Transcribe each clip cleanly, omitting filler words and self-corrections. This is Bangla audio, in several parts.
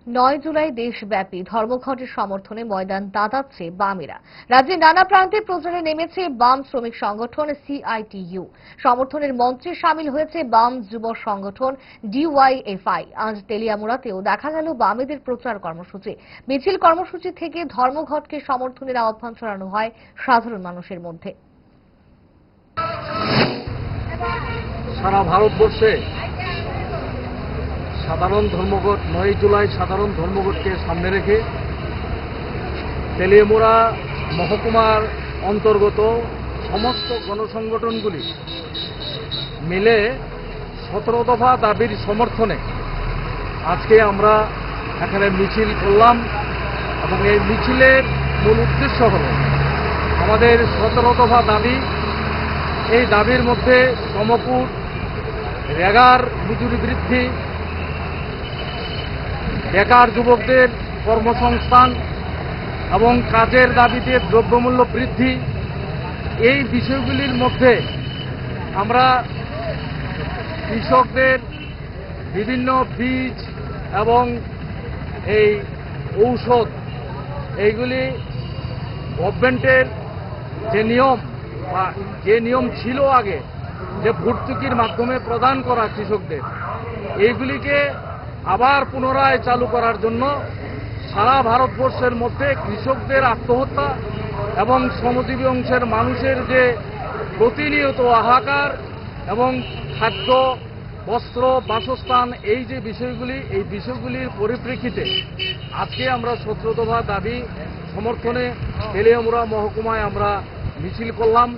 9 জুলাই দেশব্যাপী ধর্মঘটের সমর্থনে ময়দান দাঁড়াচ্ছে বামেরা। রাজ্যের নানা প্রান্তে প্রচারে নেমেছে বাম শ্রমিক সংগঠন সিআইটিইউ। সমর্থনের মঞ্চে সামিল হয়েছে বাম যুব সংগঠন ডিওয়াইএফআই। আজ তেলিয়ামুড়াতেও দেখা গেল বামেদের প্রচার কর্মসূচি। মিছিল কর্মসূচি থেকে ধর্মঘটকে সমর্থনের আহ্বান ছড়ানো হয় সাধারণ মানুষের মধ্যে। সারা ভারতবর্ষে সাধারণ ধর্মঘট 9 জুলাই সাধারণ ধর্মঘটকে সামনে রেখে তেলিয়ামুড়া মহকুমার অন্তর্গত সমস্ত গণসংগঠনগুলি মিলে 17 দফা দাবির সমর্থনে আজকে আমরা এখানে মিছিল করলাম এবং এই মিছিলের মূল উদ্দেশ্য হল আমাদের 17 দফা দাবি। এই দাবির মধ্যে সমকুট, রেগার মজুরি বৃদ্ধি, বেকার যুবকদের কর্মসংস্থান এবং কাজের দাবিতে দ্রব্যমূল্য বৃদ্ধি, এই বিষয়গুলির মধ্যে আমরা কৃষকদের বিভিন্ন বীজ এবং এই ঔষধ এইগুলি গভর্নমেন্টের যে নিয়ম ছিল আগে, যে ভর্তুকির মাধ্যমে প্রদান করা কৃষকদের, এইগুলিকে আবার পুনরায় চালু করার জন্য সারা ভারতবর্ষের মধ্যে কৃষকদের আত্মহত্যা এবং শ্রমজীবী অংশের মানুষের যে প্রতিনিয়ত হাহাকার এবং খাদ্য, বস্ত্র, বাসস্থান, এই যে বিষয়গুলি, এই বিষয়গুলির পরিপ্রেক্ষিতে আজকে আমরা 17 দফা দাবি সমর্থনে তেলিয়ামুড়া মহকুমায় আমরা মিছিল করলাম।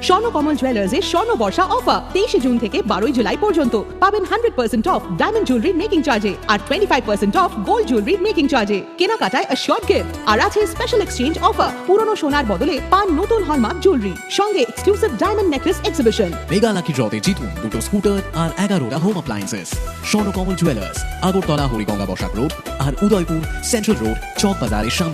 স্বর্ণকমল জুয়েলার্সের স্বর্ণ বর্ষা অফার 23 জুন থেকে 12 জুলাই পর্যন্ত পাবেন 100% অফ ডায়মন্ড জুয়েলারি মেকিং চার্জে আর 25% অফ গোল্ড জুয়েলারি মেকিং চার্জে। কেনাকাটায় অ্যাশিওরড গিফট আর আছে স্পেশাল এক্সচেঞ্জ অফার। পুরনো সোনার বদলে পান নতুন হলমার্ক জুয়েলারি, সঙ্গে exclusive diamond necklace exhibition. Mega lucky ড্রতে জিতুন দুটো স্কুটার আর 11টা home appliances. Swarnakamal jewellers, Agartala Hariganga Basak road আর উদয়পুর সেন্ট্রাল রোড চক বাজারের সামনে।